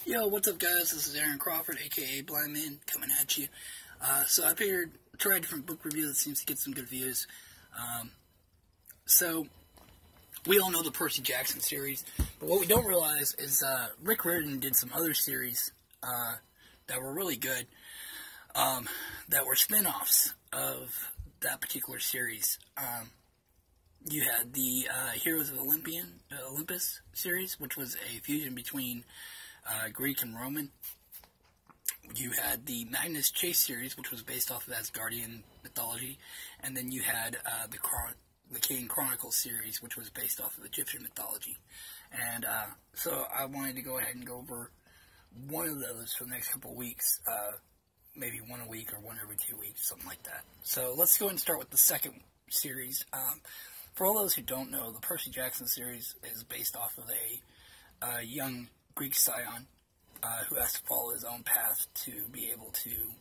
Yo, what's up, guys? This is Aaron Crawford, aka Blind Man, coming at you. So I figured try a different book review that seems to get some good views. So we all know the Percy Jackson series, but what we don't realize is Rick Riordan did some other series that were really good, that were spin-offs of that particular series. You had the Heroes of Olympus series, which was a fusion between Greek and Roman. You had the Magnus Chase series, which was based off of Asgardian mythology, and then you had the Kane Chronicles series, which was based off of Egyptian mythology. And so I wanted to go ahead and go over one of those for the next couple of weeks, maybe one a week or one every 2 weeks, something like that. So let's go ahead and start with the second series. For all those who don't know, the Percy Jackson series is based off of a young Greek scion who has to follow his own path to be able to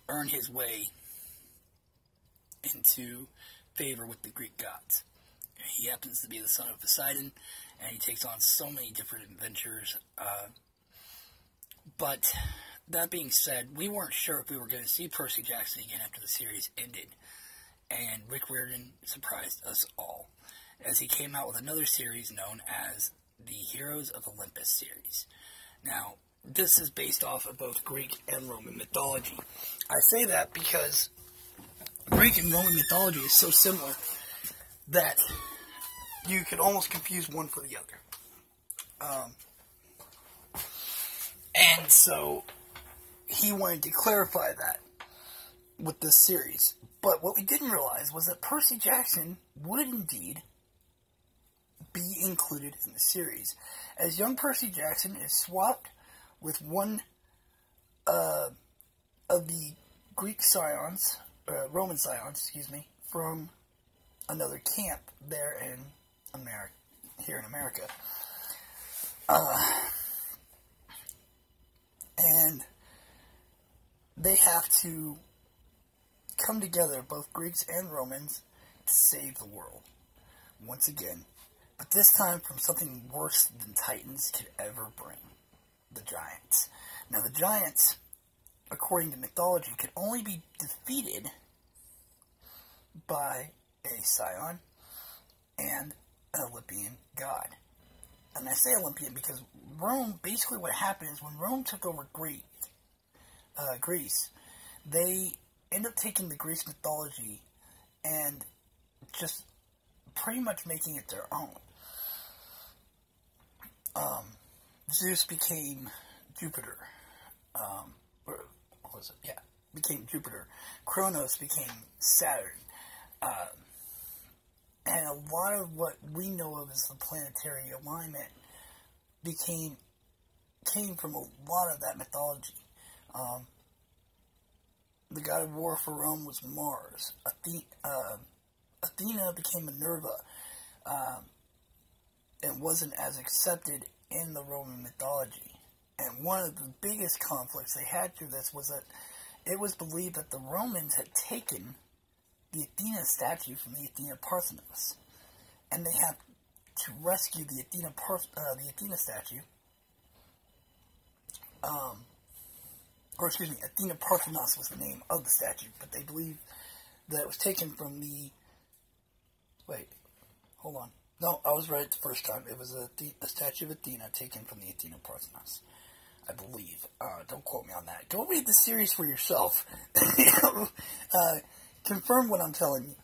earn his way into favor with the Greek gods. He happens to be the son of Poseidon, and he takes on so many different adventures. But that being said, we weren't sure if we were going to see Percy Jackson again after the series ended. And Rick Riordan surprised us all, as he came out with another series known as the Heroes of Olympus series. Now, this is based off of both Greek and Roman mythology. I say that because Greek and Roman mythology is so similar that you could almost confuse one for the other. And so he wanted to clarify that with this series. But what we didn't realize was that Percy Jackson would indeed be included in the series, as young Percy Jackson is swapped with one of the Greek scions, Roman scions, excuse me, from another camp there in America, here in America. And they have to come together, both Greeks and Romans, to save the world once again. But this time from something worse than Titans could ever bring. The Giants. Now the Giants, according to mythology, could only be defeated by a scion and an Olympian god. And I say Olympian because Rome, basically what happened is when Rome took over Greece, they ended up taking the Greek mythology and just pretty much making it their own. Zeus became Jupiter. Or what was it? Yeah, became Jupiter. Kronos became Saturn. And a lot of what we know of as the planetary alignment came from a lot of that mythology. The god of war for Rome was Mars. Athena became Minerva, and wasn't as accepted in the Roman mythology. And one of the biggest conflicts they had through this was that it was believed that the Romans had taken the Athena statue from the Athena Parthenos, and they had to rescue the Athena statue. Or excuse me, Athena Parthenos was the name of the statue, but they believe that it was taken from the... Wait, hold on. No, I was right the first time. It was a statue of Athena taken from the Athena Parthenos, I believe. Don't quote me on that. Go read the series for yourself. Confirm what I'm telling you.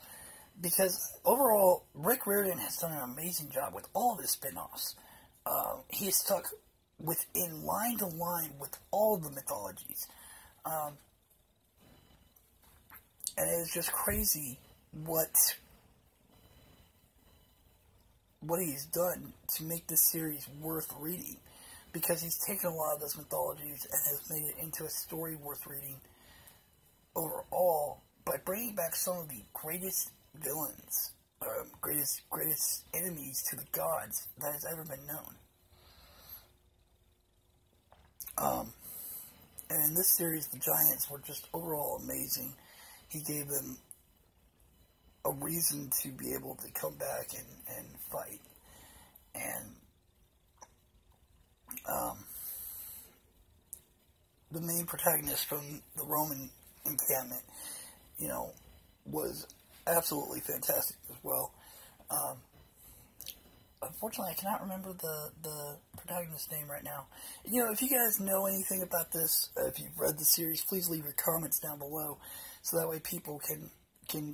Because overall, Rick Riordan has done an amazing job with all of his spin-offs. He is stuck within line to line with all the mythologies. And it is just crazy what he's done to make this series worth reading. Because he's taken a lot of those mythologies and has made it into a story worth reading overall by bringing back some of the greatest villains, greatest enemies to the gods that has ever been known. And in this series, the Giants were just overall amazing. He gave them a reason to be able to come back and fight. And the main protagonist from the Roman encampment, you know, was absolutely fantastic as well. Unfortunately, I cannot remember the protagonist's name right now. You know, if you guys know anything about this, if you've read the series, please leave your comments down below, so that way people can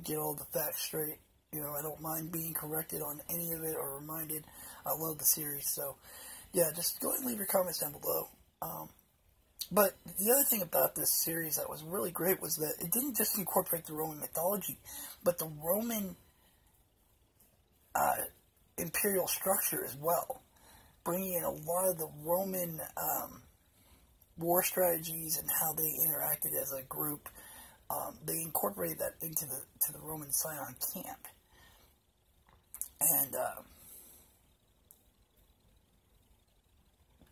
get all the facts straight. You know, I don't mind being corrected on any of it or reminded. I love the series, so yeah, just go ahead and leave your comments down below. But the other thing about this series that was really great was that it didn't just incorporate the Roman mythology, but the Roman imperial structure as well, bringing in a lot of the Roman war strategies and how they interacted as a group. They incorporated that into the Roman Scion camp, and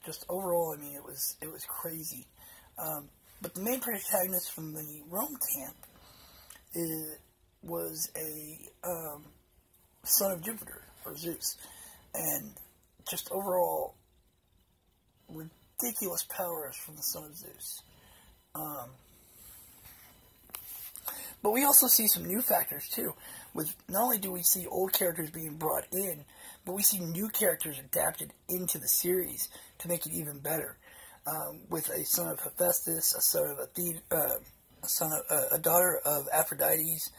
just overall, I mean, it was crazy. But the main protagonist from the Rome camp was a son of Jupiter, or Zeus, and just overall ridiculous powers from the son of Zeus. But we also see some new factors too. With not only do we see old characters being brought in, but we see new characters adapted into the series to make it even better. With a son of Hephaestus, a son of Athena, a daughter of Aphrodite's,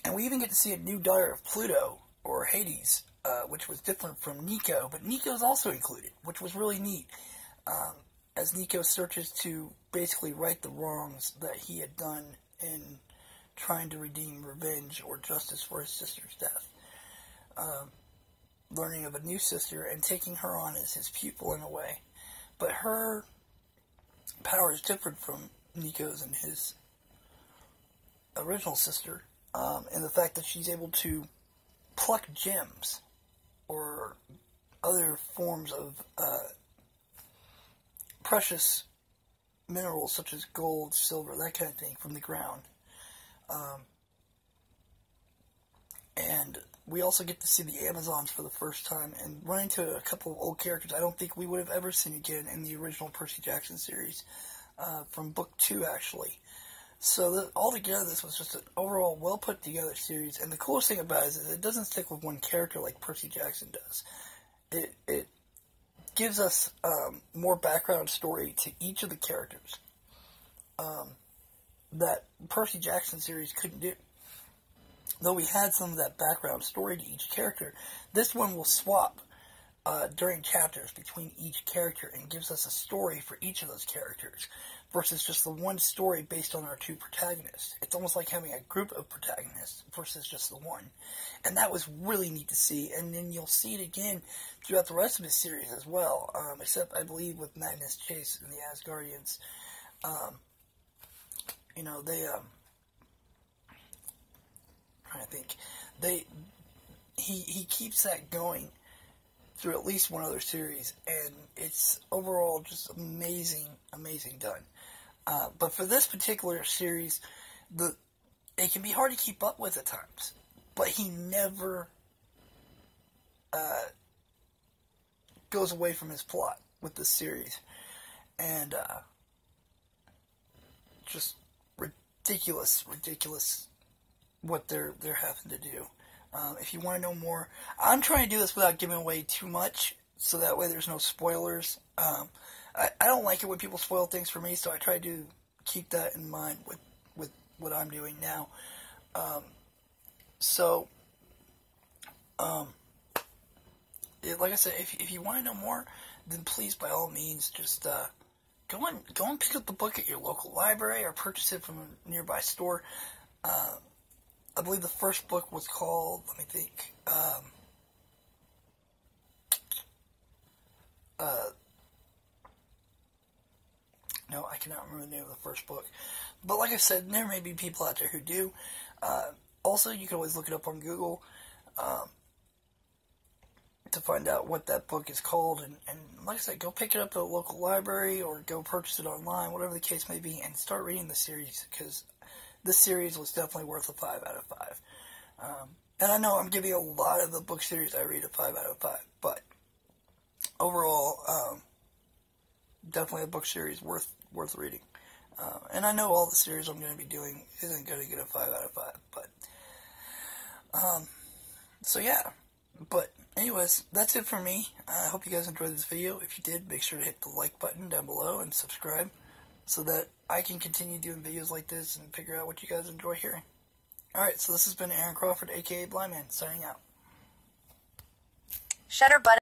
and we even get to see a new daughter of Pluto, or Hades, which was different from Nico, but Nico is also included, which was really neat, as Nico searches to basically right the wrongs that he had done in trying to redeem revenge or justice for his sister's death. Learning of a new sister and taking her on as his pupil in a way. But her power is different from Nico's and his original sister, in the fact that she's able to pluck gems or other forms of precious minerals such as gold, silver, that kind of thing from the ground. And we also get to see the Amazons for the first time and run into a couple of old characters I don't think we would have ever seen again in the original Percy Jackson series, from book 2 actually. So altogether, this was just an overall well put together series, and the coolest thing about it is it doesn't stick with one character like Percy Jackson does. It gives us more background story to each of the characters that Percy Jackson series couldn't do. Though we had some of that background story to each character, this one will swap during chapters between each character and gives us a story for each of those characters versus just the one story based on our two protagonists. It's almost like having a group of protagonists versus just the one. And that was really neat to see, and then you'll see it again throughout the rest of the series as well, except I believe with Magnus Chase and the Asgardians. You know, they, trying to think, he keeps that going through at least one other series, and it's overall just amazing done. But for this particular series, it can be hard to keep up with at times, but he never goes away from his plot with this series, and just ridiculous what they're having to do. If you want to know more, I'm trying to do this without giving away too much, so that way there's no spoilers. I don't like it when people spoil things for me, so I try to keep that in mind with what I'm doing now. Like I said, if you want to know more, then please, by all means, just go and pick up the book at your local library or purchase it from a nearby store. I believe the first book was called, let me think, no, I cannot remember the name of the first book. But like I said, there may be people out there who do. Also, you can always look it up on Google to find out what that book is called. And like I said, go pick it up at a local library or go purchase it online, whatever the case may be, and start reading the series, because this series was definitely worth a 5 out of 5. And I know I'm giving a lot of the book series I read a 5 out of 5, but overall, definitely a book series worth reading. And I know all the series I'm going to be doing isn't going to get a 5 out of 5, but so yeah. But anyways, that's it for me. I hope you guys enjoyed this video. If you did, make sure to hit the like button down below and subscribe so that I can continue doing videos like this and figure out what you guys enjoy hearing. Alright, so this has been Aaron Crawford, aka Blind Man, signing out. Shutter button.